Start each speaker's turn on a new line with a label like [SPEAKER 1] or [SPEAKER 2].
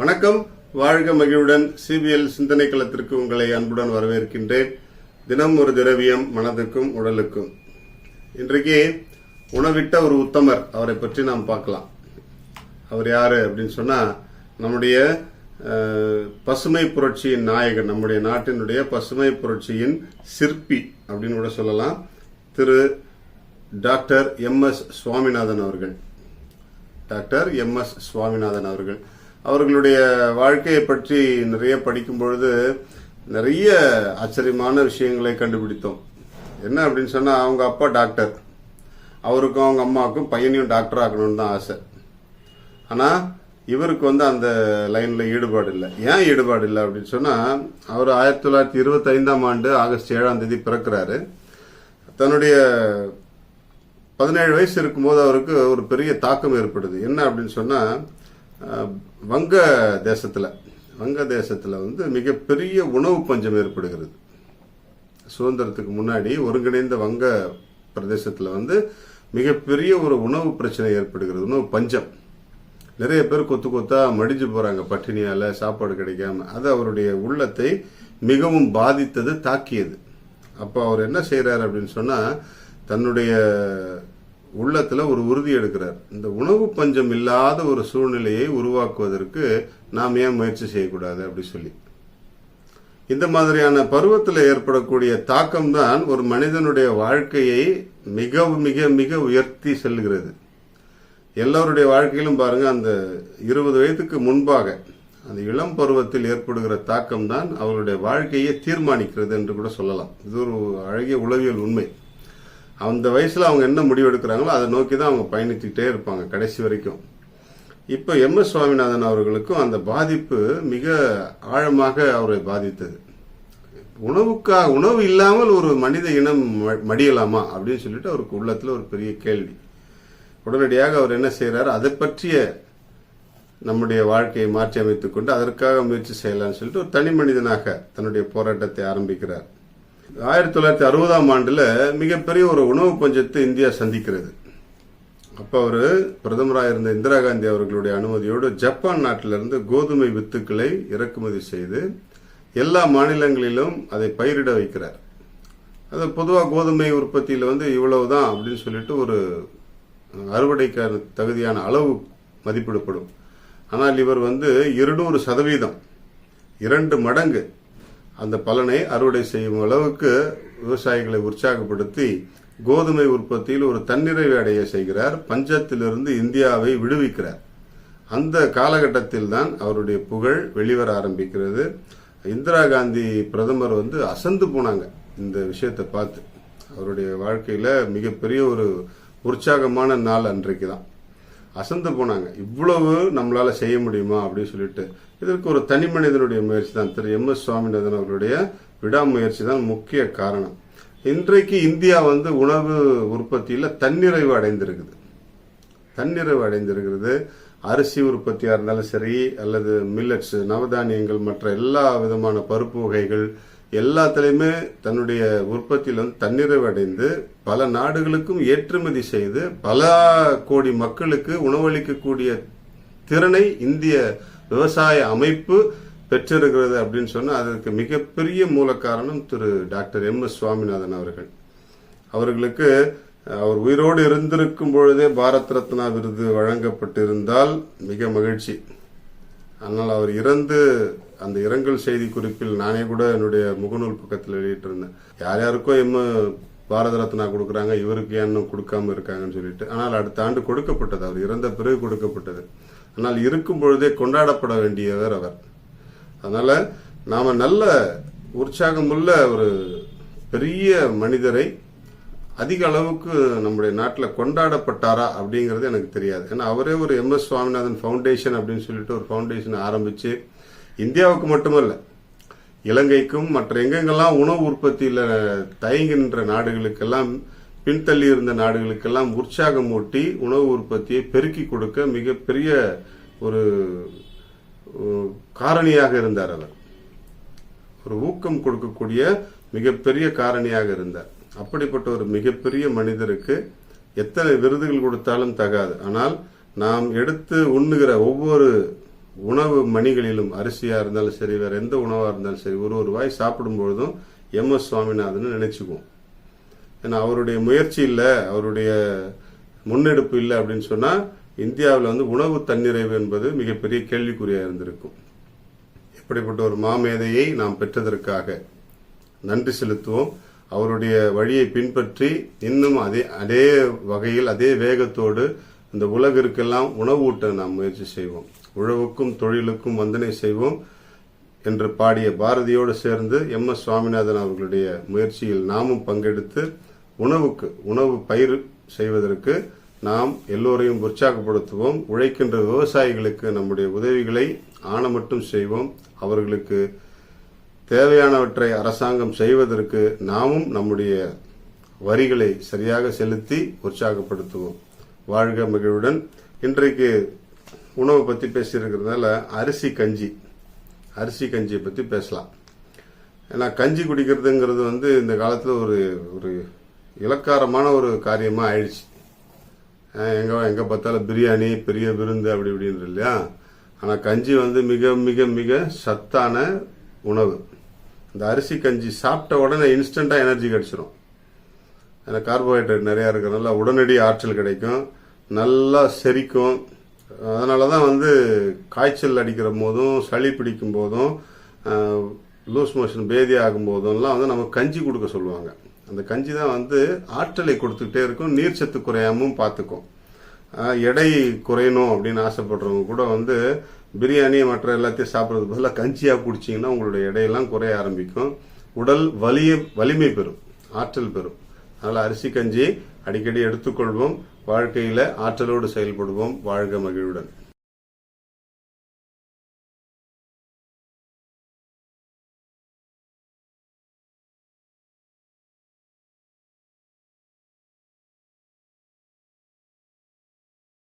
[SPEAKER 1] வணக்கம், வாழ்க மகிழ்வுடன் சிபிஎல் சிந்தனை களத்திற்கு உங்களை அன்புடன் வரவேற்கின்றேன். தினம் ஒரு திரவியம் மனதுக்கும் உடலுக்கும். இன்றைக்கு உணவிட்ட ஒரு உத்தமர், அவரை பற்றி நாம் பார்க்கலாம். அவர் யாரு அப்படின்னு சொன்னா, நம்முடைய பசுமை புரட்சியின் நாயகன், நம்முடைய நாட்டினுடைய பசுமை புரட்சியின் சிற்பி அப்படின்னு கூட சொல்லலாம், திரு டாக்டர் எம்.எஸ். சுவாமிநாதன் அவர்கள். Doctor MS. சுவாமிநாதன் அவர்கள் அவர்களுடைய வாழ்க்கையை பற்றி நிறைய படிக்கும் பொழுது நிறைய ஆச்சரியமான விஷயங்களை கண்டுபிடித்தோம். என்ன அப்படின்னு சொன்னா, அவங்க அப்பா டாக்டர், அவருக்கும் அவங்க அம்மாவுக்கும் பையனையும் டாக்டர் ஆக்கணும்னு தான் ஆசை. ஆனா இவருக்கு அந்த லைன்ல ஈடுபாடு இல்லை. ஏன் ஈடுபாடு இல்லை அப்படின்னு சொன்னா, அவர் 1925ஆம் ஆண்டு ஆகஸ்ட் 7ஆம் தேதி பிறக்கிறாரு. தன்னுடைய 17 வயசு இருக்கும்போது அவருக்கு ஒரு பெரிய தாக்கம் ஏற்படுது. என்ன அப்படின்னு சொன்னா, வங்க தேசத்துல மிகப்பெரிய உணவு பஞ்சம் ஏற்படுகிறது. சுதந்திரத்துக்கு முன்னாடி ஒருங்கிணைந்த வங்க பிரதேசத்துல மிகப்பெரிய ஒரு உணவு பிரச்சனை ஏற்படுகிறது, உணவு பஞ்சம். நிறைய பேர் கொத்து கொத்தா மடிஞ்சு போறாங்க பட்டினியால, சாப்பாடு கிடைக்காம. அது அவருடைய உள்ளத்தை மிகவும் பாதித்தது, தாக்கியது. அப்ப அவர் என்ன செய்யறாரு அப்படின்னு சொன்னா, தன்னுடைய உள்ளத்துல ஒரு உறுதி எடுக்கிறார். இந்த உணவு பஞ்சம் இல்லாத ஒரு சூழ்நிலையை உருவாக்குவதற்கு நாம் ஏன் முயற்சி செய்யக்கூடாது அப்படி சொல்லி. இந்த மாதிரியான பருவத்தில் ஏற்படக்கூடிய தாக்கம் தான் ஒரு மனிதனுடைய வாழ்க்கையை மிக மிக மிக உயர்த்தி செல்கிறது. எல்லோருடைய வாழ்க்கையிலும் பாருங்க, அந்த 20 வயதுக்கு முன்பாக அந்த இளம் பருவத்தில் ஏற்படுகிற தாக்கம் தான் அவருடைய வாழ்க்கையை தீர்மானிக்கிறது என்று கூட சொல்லலாம். இது ஒரு அழகிய உளவியல் உண்மை. அந்த வயசுல அவங்க என்ன முடிவு எடுக்கிறாங்களோ அதை நோக்கி தான் அவங்க பயணிச்சுக்கிட்டே இருப்பாங்க கடைசி வரைக்கும். இப்ப எம்.எஸ். சுவாமிநாதன் அவர்களுக்கும் அந்த பாதிப்பு மிக ஆழமாக அவரை பாதித்தது. உணவு இல்லாமல் ஒரு மனித இனம் மடியலாமா அப்படின்னு சொல்லிட்டு அவருக்கு உள்ளத்துல ஒரு பெரிய கேள்வி. உடனடியாக அவர் என்ன செய்யறாரு, அதை பற்றிய நம்முடைய வாழ்க்கையை மாற்றி அமைத்துக் கொண்டு அதற்காக முயற்சி செய்யலாம்னு சொல்லிட்டு ஒரு தனி மனிதனாக தன்னுடைய போராட்டத்தை ஆரம்பிக்கிறார். 1960ஆம் ஆண்டுல மிகப்பெரிய ஒரு உணவு பஞ்சத்தை இந்தியா சந்திக்கிறது. அப்ப அவரு பிரதமராக இருந்த இந்திரா காந்தி அவர்களுடைய அனுமதியோடு ஜப்பான் நாட்டிலிருந்து கோதுமை வித்துக்களை இறக்குமதி செய்து எல்லா மாநிலங்களிலும் அதை பயிரிட வைக்கிறார். அது பொதுவாக கோதுமை உற்பத்தியில இவ்வளவுதான் அப்படின்னு சொல்லிட்டு ஒரு அறுவடைக்கான தகுதியான அளவு மதிப்பிடப்படும். ஆனால் இவர் 200%, 2 மடங்கு அந்த பலனை அறுவடை செய்யும் அளவுக்கு விவசாயிகளை உற்சாகப்படுத்தி கோதுமை உற்பத்தியில் ஒரு தன்னிறைவு அடைய செய்கிறார். பஞ்சத்திலிருந்து இந்தியாவை விடுவிக்கிறார். அந்த காலகட்டத்தில் தான் அவருடைய புகழ் வெளிவர ஆரம்பிக்கிறது. இந்திரா காந்தி பிரதமர் அசந்து போனாங்க இந்த விஷயத்தை பார்த்து. அவருடைய வாழ்க்கையில மிகப்பெரிய ஒரு உற்சாகமான நாள் அன்றைக்கு தான். அசந்து போனாங்க, இவ்வளவு நம்மளால செய்ய முடியுமா அப்படின்னு சொல்லிட்டு. இதற்கு ஒரு தனி மனிதனுடைய முயற்சி தான், திரு எம்.எஸ். சுவாமிநாதன் அவர்களுடைய விடாமுயற்சி தான் முக்கிய காரணம். இன்றைக்கு இந்தியா உணவு உற்பத்தியில தன்னிறைவு அடைந்திருக்கிறது. அரிசி உற்பத்தியா இருந்தாலும் சரி, அல்லது மில்லட்ஸ், நவதானியங்கள், மற்ற எல்லா விதமான பருப்பு வகைகள் எல்லாத்திலையுமே தன்னுடைய உற்பத்தியில் தன்னிறைவு அடைந்து பல நாடுகளுக்கும் ஏற்றுமதி செய்து பல கோடி மக்களுக்கு உணவளிக்கக்கூடிய திறனை இந்திய விவசாய அமைப்பு பெற்றிருக்கிறது அப்படின்னு சொன்னா, அதற்கு மிகப்பெரிய மூல காரணம் திரு டாக்டர் எம்.எஸ். சுவாமிநாதன் அவர்கள். அவர்களுக்கு அவர் உயிரோடு இருந்திருக்கும் பொழுதே பாரத் ரத்னா விருது வழங்கப்பட்டிருந்தால் மிக மகிழ்ச்சி. ஆனால் அவர் இறந்து அந்த இரங்கல் செய்தி குறிப்பில் நானே கூட என்னுடைய முகநூல் பக்கத்தில் வெளியிட்டிருந்தேன். யார் யாருக்கும் பாரத ரத்னா கொடுக்கறாங்க, இவருக்கு ஏன் கொடுக்காம இருக்காங்கன்னு சொல்லிட்டு. ஆனால் அடுத்த ஆண்டு கொடுக்கப்பட்டது, அவர் இறந்த பிறகு கொடுக்கப்பட்டது. ஆனால் இருக்கும் பொழுதே கொண்டாடப்பட வேண்டியவர் அவர். அதனால நாம நல்ல உற்சாகமுள்ள ஒரு பெரிய மனிதரை அதிக அளவுக்கு நம்முடைய நாட்டில் கொண்டாடப்பட்டாரா அப்படிங்கிறது எனக்கு தெரியாது. ஏன்னா அவரே ஒரு எம்.எஸ். சுவாமிநாதன் ஃபவுண்டேஷன் அப்படின்னு சொல்லிட்டு ஒரு ஃபவுண்டேஷன் ஆரம்பிச்சு இந்தியாவுக்கு மட்டுமல்ல, இலங்கைக்கும் மற்ற எங்கெங்கெல்லாம் உணவு உற்பத்தியில தயங்குகின்ற நாடுகளுக்கெல்லாம், பின்தள்ளி இருந்த நாடுகளுக்கெல்லாம் உற்சாகம் ஊட்டி உணவு உற்பத்தியை பெருக்கி கொடுக்க மிகப்பெரிய ஒரு காரணியாக இருந்தார். அவர் ஒரு ஊக்கம் கொடுக்கக்கூடிய மிகப்பெரிய காரணியாக இருந்தார். அப்படிப்பட்ட ஒரு மிகப்பெரிய மனிதருக்கு எத்தனை விருதுகள் கொடுத்தாலும் தகாது. ஆனால் நாம் எடுத்து உண்ணுகிற ஒவ்வொரு உணவு மணிகளிலும் அரிசியா இருந்தாலும் சரி, வேற எந்த உணவா இருந்தாலும் சரி, ஒரு வாய் சாப்பிடும் பொழுதும் எம்.எஸ். சுவாமிநாதன் நினைச்சுக்குவோம். ஏன்னா அவருடைய முயற்சி இல்லை, அவருடைய முன்னெடுப்பு இல்லை அப்படின்னு சொன்னா இந்தியாவில் வந்து உணவு தன்னிறைவு என்பது மிகப்பெரிய கேள்விக்குறியா இருந்திருக்கும். இப்படிப்பட்ட ஒரு மாமேதையை நாம் பெற்றதற்காக நன்றி செலுத்துவோம். அவருடைய வழியை பின்பற்றி இன்னும் அதே வகையில் அதே வேகத்தோடு இந்த உலகிற்கெல்லாம் உணவூட்ட நாம் முயற்சி செய்வோம். உழவுக்கும் தொழிலுக்கும் வந்தனை செய்வோம் என்று பாடிய பாரதியோடு சேர்ந்து எம்.எஸ். சுவாமிநாதன் அவர்களுடைய முயற்சியில் நாமும் பங்கெடுத்து உணவு பயிர் செய்வதற்கு நாம் எல்லோரையும் உற்சாகப்படுத்துவோம். உழைக்கின்ற விவசாயிகளுக்கு நம்முடைய உதவிகளை ஆன மட்டும் செய்வோம். அவர்களுக்கு தேவையானவற்றை அரசாங்கம் செய்வதற்கு நாமும் நம்முடைய வரிகளை சரியாக செலுத்தி உற்சாகப்படுத்துவோம். வாழ்க மகிழ்வுடன். இன்றைக்கு உணவை பற்றி பேசியிருக்கிறதுனால அரிசி கஞ்சியை பற்றி பேசலாம். ஏன்னா கஞ்சி குடிக்கிறதுங்கிறது வந்து இந்த காலத்தில் ஒரு இலக்காரமான ஒரு காரியமாக ஆயிடுச்சு. எங்கே பார்த்தாலும் பிரியாணி, பெரிய விருந்து அப்படி இப்படின்னு இல்லையா. ஆனால் கஞ்சி வந்து மிக மிக மிக சத்தான உணவு. இந்த அரிசி கஞ்சி சாப்பிட்ட உடனே இன்ஸ்டண்ட்டாக எனர்ஜி கிடைச்சிரும். ஏன்னா கார்போஹைட்ரேட் நிறையா இருக்கிறதுனால உடனடி ஆற்றல் கிடைக்கும், நல்லா செரிக்கும். அதனால தான் வந்து காய்ச்சல் அடிக்கிற போதும், சளி பிடிக்கும் போதும், லூஸ் மோஷன் பேதி ஆகும் போதும்லாம் வந்து நம்ம கஞ்சி கொடுக்க சொல்லுவாங்க. அந்த கஞ்சி தான் வந்து ஆற்றலை கொடுத்துக்கிட்டே இருக்கும், நீர் சத்து குறையாமல் பார்த்துக்கும். எடை குறையணும் அப்படின்னு ஆசைப்படுறவங்க கூட வந்து பிரியாணி மற்ற எல்லாத்தையும் சாப்பிட்றதுக்கு பதிலாக கஞ்சியாக குடிச்சிங்கன்னா உங்களுடைய எடையெல்லாம் குறைய ஆரம்பிக்கும். உடல் வலிமை பெறும், ஆற்றல் பெறும். அதனால் அரிசி கஞ்சி அடிக்கடி எடுத்துக்கொள்வோம். வாழ்க்கையில் ஆற்றலோடு செயல்படுவோம். வாழ்க மகிழ்வுடன்.